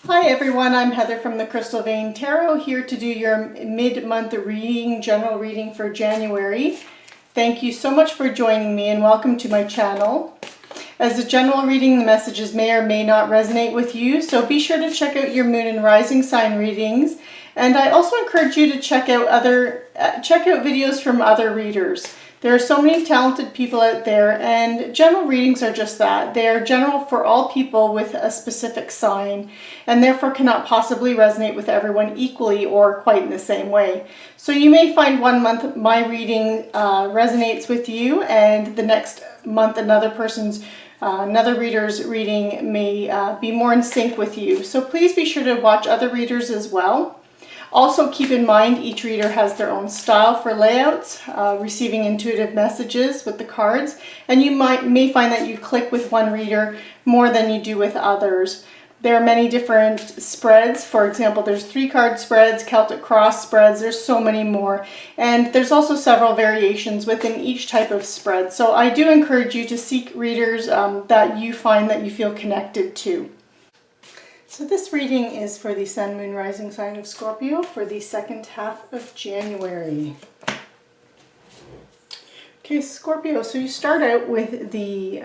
Hi everyone, I'm Heather from the Crystal Vein Tarot, here to do your mid-month reading, general reading for January. Thank you so much for joining me and welcome to my channel. As a general reading, the messages may or may not resonate with you, so be sure to check out your moon and rising sign readings. And I also encourage you to check out videos from other readers. There are so many talented people out there, and general readings are just that. They are general for all people with a specific sign, and therefore cannot possibly resonate with everyone equally or quite in the same way. So you may find one month my reading resonates with you, and the next month another reader's reading may be more in sync with you. So please be sure to watch other readers as well. Also keep in mind each reader has their own style for layouts, receiving intuitive messages with the cards, and you may find that you click with one reader more than you do with others. There are many different spreads. For example, there's 3-card spreads, Celtic cross spreads, there's so many more. And there's also several variations within each type of spread. So I do encourage you to seek readers that you find that you feel connected to. So this reading is for the Sun, Moon, Rising sign of Scorpio for the second half of January. Okay, Scorpio, so you start out with the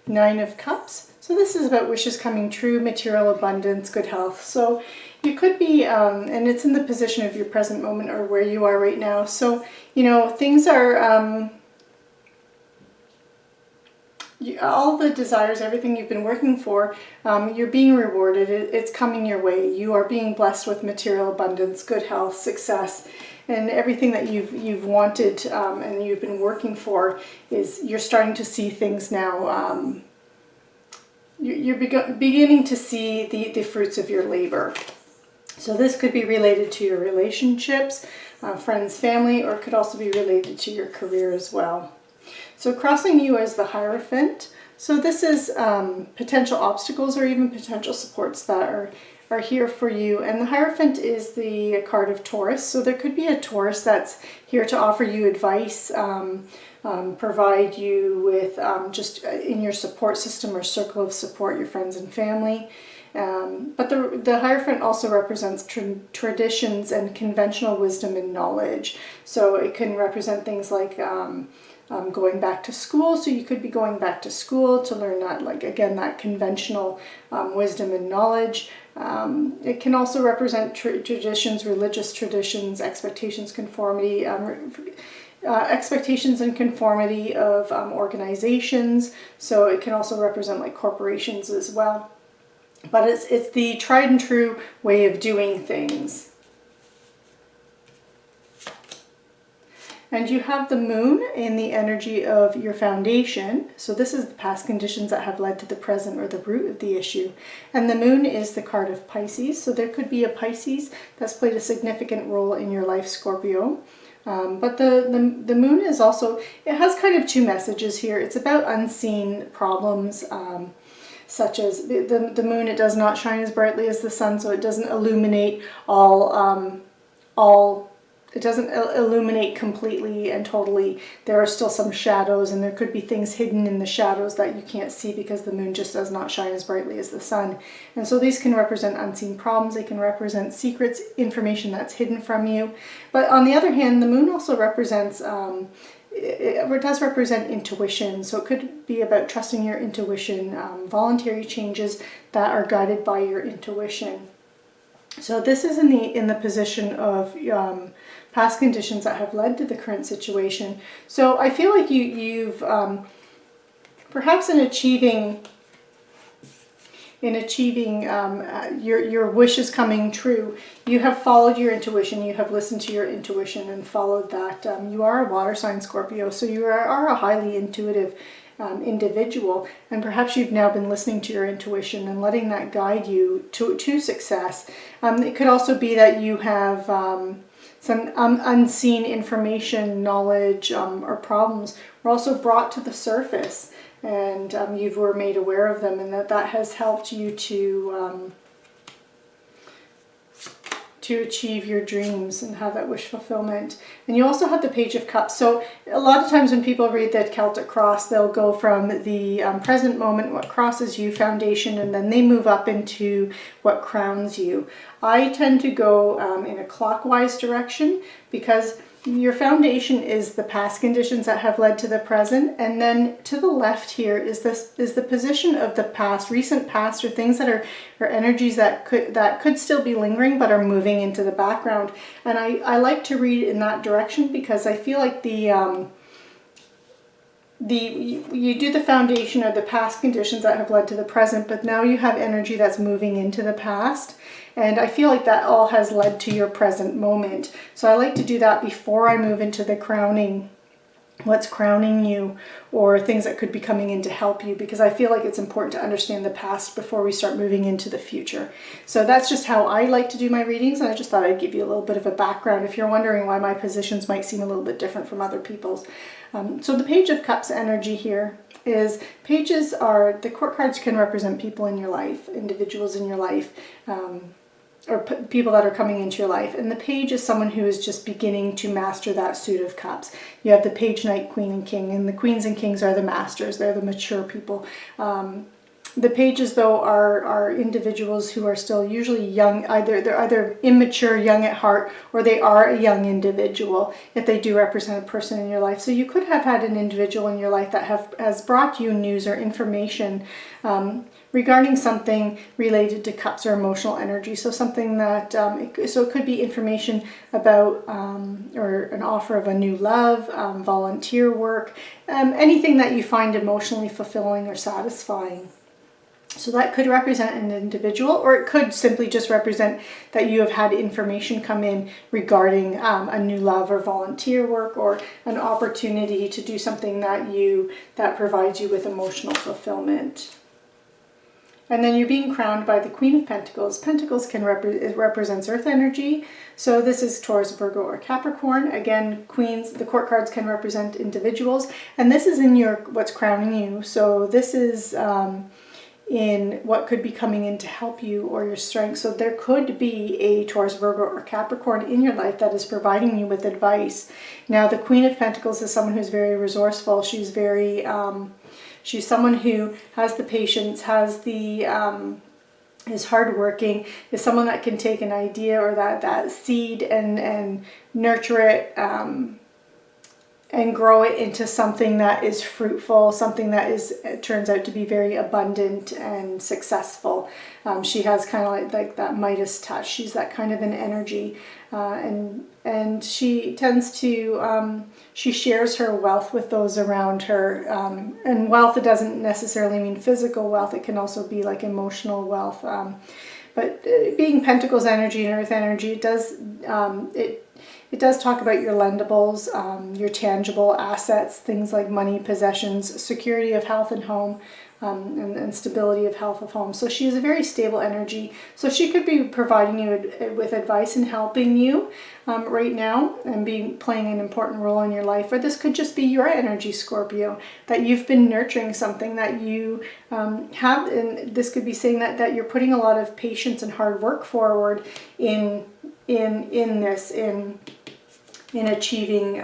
9 of Cups. So this is about wishes coming true, material abundance, good health. So you could be, and it's in the position of your present moment or where you are right now. So, you know, things are... all the desires, everything you've been working for, you're being rewarded. It's coming your way. You are being blessed with material abundance, good health, success, and everything that you've wanted and you've been working for you're starting to see things now. You're beginning to see the fruits of your labor. So this could be related to your relationships, friends, family, or it could also be related to your career as well. So crossing you is the Hierophant. So this is potential obstacles or even potential supports that are here for you. And the Hierophant is the card of Taurus. So there could be a Taurus that's here to offer you advice, provide you with just in your support system or circle of support, your friends and family. But the Hierophant also represents traditions and conventional wisdom and knowledge. So it can represent things like going back to school. So you could be going back to school to learn that, like, again, that conventional wisdom and knowledge. It can also represent traditions, religious traditions, expectations, conformity, expectations and conformity of organizations. So it can also represent like corporations as well. But it's the tried and true way of doing things. And you have the moon in the energy of your foundation. So this is the past conditions that have led to the present or the root of the issue. And the moon is the card of Pisces. So there could be a Pisces that's played a significant role in your life, Scorpio. But the moon is also, it has kind of two messages here. It's about unseen problems, such as the moon, it does not shine as brightly as the sun, so it doesn't illuminate it doesn't illuminate completely and totally. There are still some shadows, and there could be things hidden in the shadows that you can't see because the moon just does not shine as brightly as the sun. And so these can represent unseen problems. They can represent secrets, information that's hidden from you. But on the other hand, the moon also represents it does represent intuition. So it could be about trusting your intuition, voluntary changes that are guided by your intuition. So this is in the position of past conditions that have led to the current situation. So I feel like you've perhaps in achieving your wishes coming true, you have followed your intuition. You have listened to your intuition and followed that. You are a water sign, Scorpio, so you are a highly intuitive individual, and perhaps you've now been listening to your intuition and letting that guide you to success. It could also be that you have some unseen information, knowledge, or problems were also brought to the surface, and you were made aware of them, and that has helped you to to achieve your dreams and have that wish fulfillment. And you also have the Page of Cups. So a lot of times when people read the Celtic cross, they'll go from the present moment, what crosses you, foundation, and then they move up into what crowns you. I tend to go in a clockwise direction, because your foundation is the past conditions that have led to the present, and then to the left here is the position of the past, recent past, or things that are energies that could still be lingering but are moving into the background. And I like to read in that direction, because I feel like you do the foundation of the past conditions that have led to the present, but now you have energy that's moving into the past. And I feel like that all has led to your present moment. So I like to do that before I move into the crowning, what's crowning you, or things that could be coming in to help you, because I feel like it's important to understand the past before we start moving into the future. So that's just how I like to do my readings, and I just thought I'd give you a little bit of a background if you're wondering why my positions might seem a little bit different from other people's. So the Page of Cups energy here is, pages are, the court cards can represent people in your life, individuals in your life, or people that are coming into your life. And the page is someone who is just beginning to master that suit of cups. You have the page, knight, queen, and king, and the queens and kings are the masters. They're the mature people. The pages, though, are individuals who are still usually young. They're either immature, young at heart, or they are a young individual, if they do represent a person in your life. So you could have had an individual in your life that has brought you news or information regarding something related to cups or emotional energy. So something that, so it could be information about or an offer of a new love, volunteer work, anything that you find emotionally fulfilling or satisfying. So that could represent an individual, or it could simply just represent that you have had information come in regarding a new love or volunteer work, or an opportunity to do something that provides you with emotional fulfillment. And then you're being crowned by the Queen of Pentacles. Pentacles it represents earth energy. So this is Taurus, Virgo, or Capricorn. Again, queens, the court cards can represent individuals. And this is in what's crowning you. So this is in what could be coming in to help you, or your strength. So there could be a Taurus, Virgo, or Capricorn in your life that is providing you with advice. Now, the Queen of Pentacles is someone who's very resourceful. She's very... she's someone who has the patience, has the is hardworking, is someone that can take an idea or that seed and nurture it and grow it into something that is fruitful, something that turns out to be very abundant and successful. She has kind of like that Midas touch. She's that kind of an energy, and she tends to she shares her wealth with those around her. And wealth, it doesn't necessarily mean physical wealth. It can also be like emotional wealth. But being Pentacles energy and Earth energy, it does talk about your lendables, your tangible assets, things like money, possessions, security of health and home, and stability of health of home. So she is a very stable energy. So she could be providing you with advice and helping you right now, and playing an important role in your life. Or this could just be your energy, Scorpio, that you've been nurturing something that you have, and this could be saying that you're putting a lot of patience and hard work forward in achieving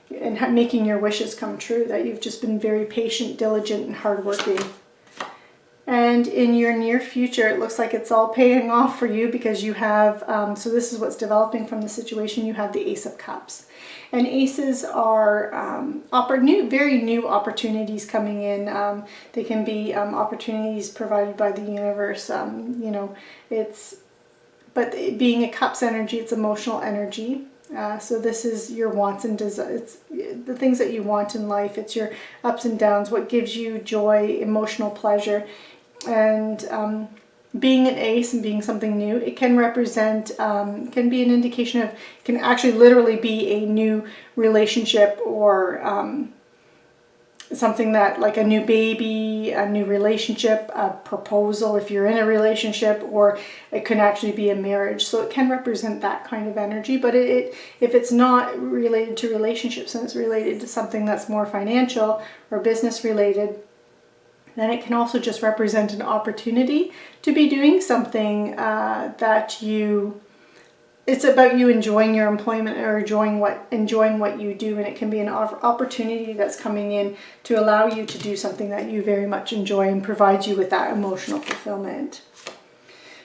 and making your wishes come true, that you've just been very patient, diligent, and hardworking. And in your near future, it looks like it's all paying off for you, because you have, so this is what's developing from the situation, you have the Ace of Cups. And aces are very new opportunities coming in. They can be opportunities provided by the universe. But being a Cups energy, it's emotional energy. So this is your wants and desires. It's the things that you want in life. It's your ups and downs, what gives you joy, emotional pleasure. And being an ace and being something new, it can represent, can be an indication of, can actually literally be a new relationship, or something that, like a new baby, a new relationship, a proposal if you're in a relationship, or it can actually be a marriage. So it can represent that kind of energy. But if it's not related to relationships and it's related to something that's more financial or business related, then it can also just represent an opportunity to be doing something that you it's about you enjoying your employment or enjoying what you do, and it can be an opportunity that's coming in to allow you to do something that you very much enjoy and provides you with that emotional fulfillment.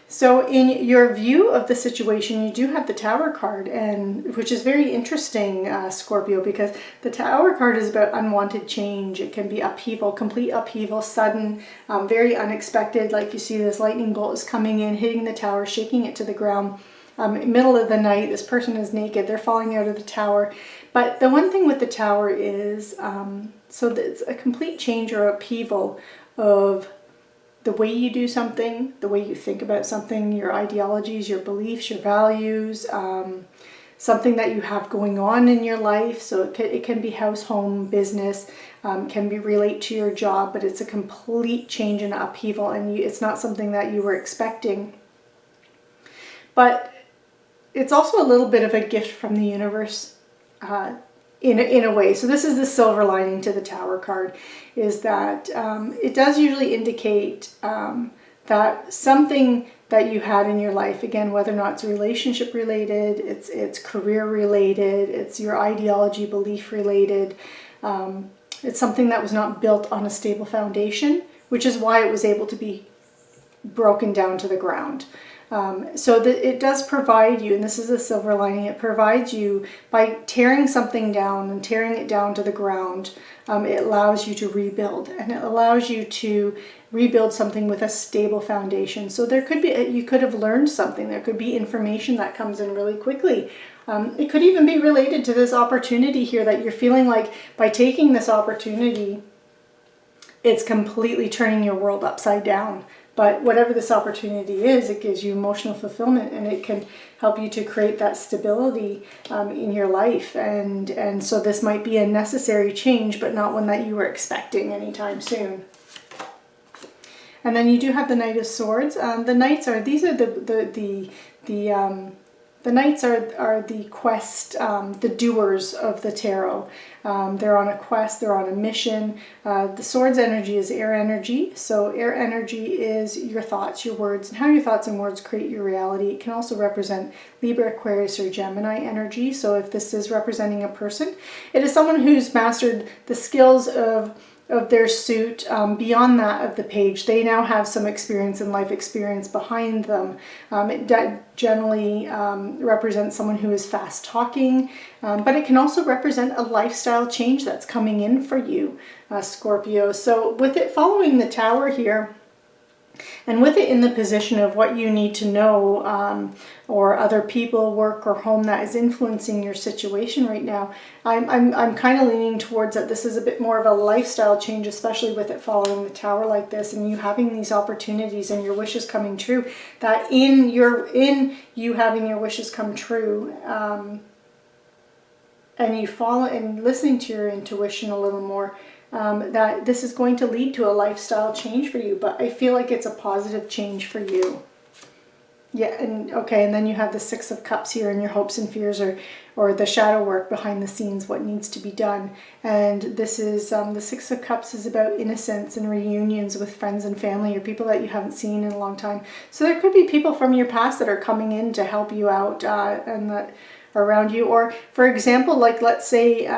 So in your view of the situation, you do have the Tower card, and which is very interesting, Scorpio, because the Tower card is about unwanted change. It can be upheaval, complete upheaval, sudden, very unexpected. Like you see this lightning bolt is coming in, hitting the tower, shaking it to the ground. Middle of the night, this person is naked, they're falling out of the tower. But the one thing with the Tower is, so it's a complete change or upheaval of the way you do something, the way you think about something, your ideologies, your beliefs, your values, something that you have going on in your life. So it can be house, home, business, can be relate to your job, but it's a complete change and upheaval, and it's not something that you were expecting. But it's also a little bit of a gift from the universe, in a way. So this is the silver lining to the Tower card, is that it does usually indicate that something that you had in your life, again, whether or not it's relationship related, it's career related, it's your ideology, belief related, it's something that was not built on a stable foundation, which is why it was able to be broken down to the ground. So that it does provide you, and this is a silver lining, it provides you, by tearing something down and tearing it down to the ground, it allows you to rebuild, and it allows you to rebuild something with a stable foundation. So there could be, you could have learned something, there could be information that comes in really quickly. It could even be related to this opportunity here that you're feeling like by taking this opportunity, it's completely turning your world upside down. But whatever this opportunity is, it gives you emotional fulfillment, and it can help you to create that stability in your life. And so this might be a necessary change, but not one that you were expecting anytime soon. And then you do have the Knight of Swords. The Knights are, these are the Knights are the quest, the doers of the tarot. They're on a quest, they're on a mission. The Swords energy is air energy. So air energy is your thoughts, your words, and how your thoughts and words create your reality. It can also represent Libra, Aquarius, or Gemini energy. So if this is representing a person, it is someone who's mastered the skills of their suit. Beyond that of the page, they now have some experience and life experience behind them. It generally represents someone who is fast talking, but it can also represent a lifestyle change that's coming in for you, Scorpio. So with it following the Tower here, and with it in the position of what you need to know, or other people, work, or home that is influencing your situation right now, I'm kind of leaning towards that this is a bit more of a lifestyle change, especially with it following the Tower like this, and you having these opportunities and your wishes coming true. That in you having your wishes come true, and you follow and listening to your intuition a little more. That this is going to lead to a lifestyle change for you, but I feel like it's a positive change for you. Yeah, and okay, and then you have the Six of Cups here, and your hopes and fears, or the shadow work behind the scenes, what needs to be done. And this is, the Six of Cups is about innocence and reunions with friends and family, or people that you haven't seen in a long time. So there could be people from your past that are coming in to help you out, and that around you. Or for example, like let's say,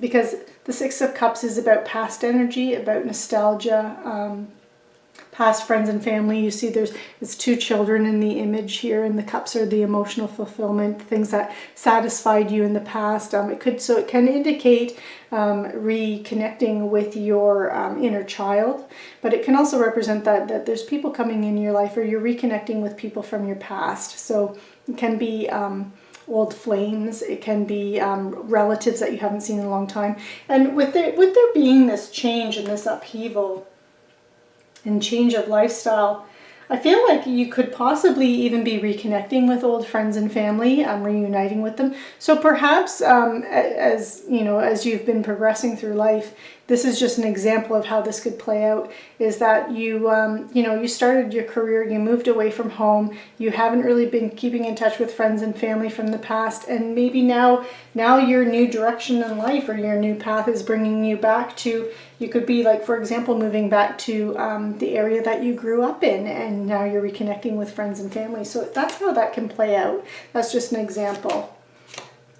because the Six of Cups is about past energy, about nostalgia, past friends and family. You see it's two children in the image here, and the cups are the emotional fulfillment, things that satisfied you in the past. It can indicate reconnecting with your inner child, but it can also represent that there's people coming in your life, or you're reconnecting with people from your past. So it can be old flames, it can be relatives that you haven't seen in a long time. And with there being this change and this upheaval and change of lifestyle, I feel like you could possibly even be reconnecting with old friends and family, reuniting with them. So perhaps as you know, as you've been progressing through life, this is just an example of how this could play out, is that you, you started your career, you moved away from home, you haven't really been keeping in touch with friends and family from the past, and maybe now your new direction in life or your new path is bringing you back to, you could be like, for example, moving back to the area that you grew up in, and now you're reconnecting with friends and family. So that's how that can play out. That's just an example.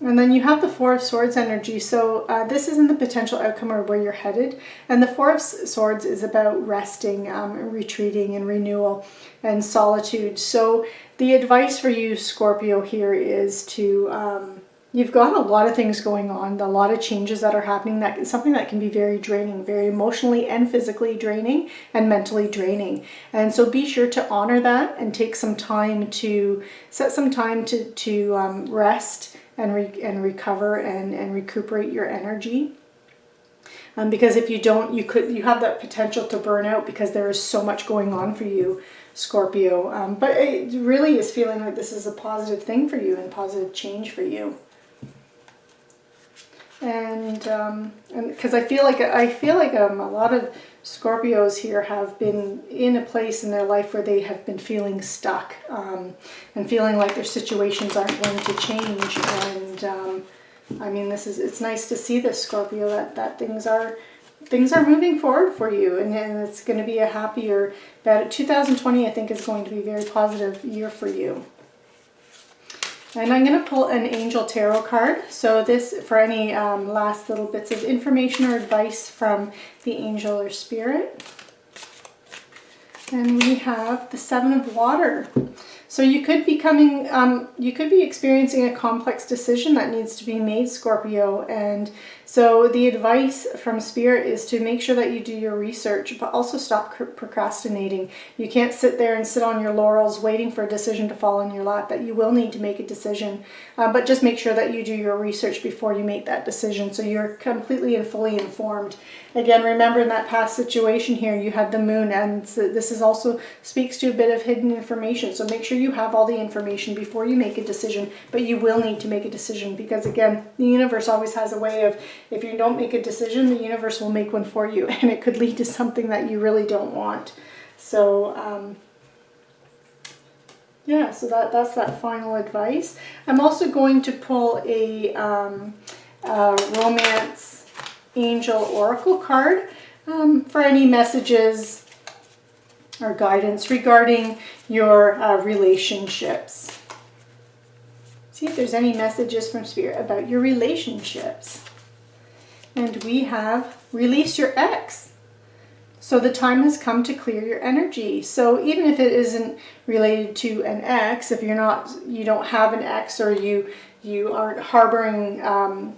And then you have the Four of Swords energy. So this isn't the potential outcome or where you're headed. And the Four of Swords is about resting, retreating, and renewal and solitude. So the advice for you, Scorpio, here is to, you've got a lot of things going on, a lot of changes that are happening. That is something that can be very draining, very emotionally and physically draining and mentally draining. And so be sure to honor that and take some time to, set some time to rest and recover and recuperate your energy. Because if you don't, you have that potential to burn out because there is so much going on for you, Scorpio. But it really is feeling like this is a positive thing for you and positive change for you. And because I feel like a lot of Scorpios here have been in a place in their life where they have been feeling stuck and feeling like their situations aren't going to change. And I mean, it's nice to see this, Scorpio, that things are moving forward for you, and it's going to be a happier, better 2020. I think is going to be a very positive year for you. And I'm going to pull an Angel Tarot card. So this, for any last little bits of information or advice from the angel or spirit. And we have the Seven of Water. So you could be experiencing a complex decision that needs to be made, Scorpio. And so the advice from Spirit is to make sure that you do your research, but also stop procrastinating. You can't sit there and sit on your laurels waiting for a decision to fall in your lap. That you will need to make a decision, but just make sure that you do your research before you make that decision, so you're completely and fully informed. Again, remember in that past situation here, you had the moon, and this is also speaks to a bit of hidden information. So make sure you have all the information before you make a decision, but you will need to make a decision because, again, the universe always has a way of, if you don't make a decision, the universe will make one for you, and it could lead to something that you really don't want. So, yeah, so that's that final advice. I'm also going to pull a romance angel oracle card for any messages or guidance regarding your relationships. See if there's any messages from Spirit about your relationships. And we have release your ex. So the time has come to clear your energy. So even if it isn't related to an ex, if you don't have an ex, or you aren't harboring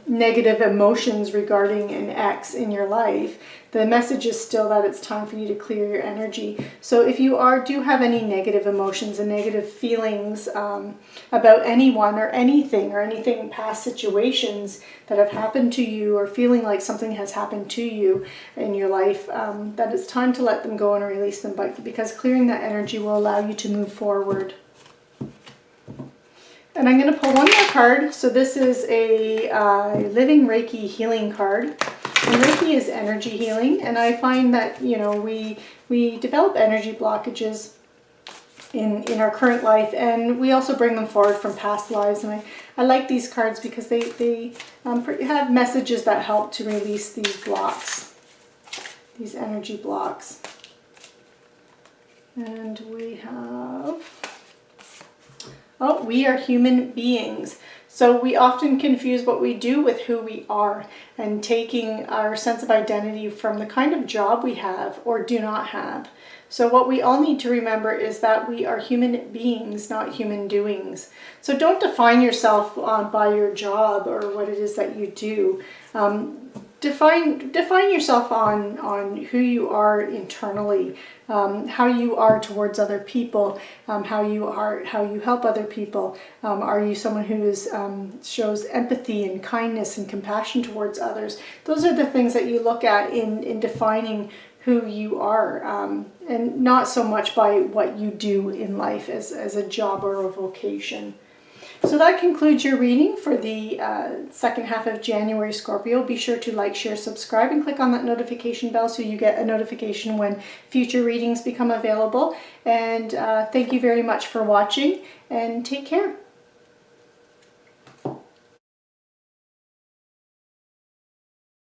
negative emotions regarding an ex in your life, the message is still that it's time for you to clear your energy. So if you do have any negative emotions and negative feelings about anyone or anything past situations that have happened to you, or feeling like something has happened to you in your life, that it's time to let them go and release them, because clearing that energy will allow you to move forward. And I'm going to pull one more card. So this is a Living Reiki Healing card. And Reiki is energy healing. And I find that, we develop energy blockages in our current life, and we also bring them forward from past lives. And I like these cards because they have messages that help to release these blocks, these energy blocks. And we have... oh, we are human beings. So we often confuse what we do with who we are, and taking our sense of identity from the kind of job we have or do not have. So what we all need to remember is that we are human beings, not human doings. So don't define yourself by your job or what it is that you do. Define yourself on who you are internally, how you are towards other people, how you help other people. Are you someone who shows empathy and kindness and compassion towards others? Those are the things that you look at in defining who you are, and not so much by what you do in life as a job or a vocation. So that concludes your reading for the second half of January, Scorpio. Be sure to like, share, subscribe, and click on that notification bell so you get a notification when future readings become available. And thank you very much for watching, and take care.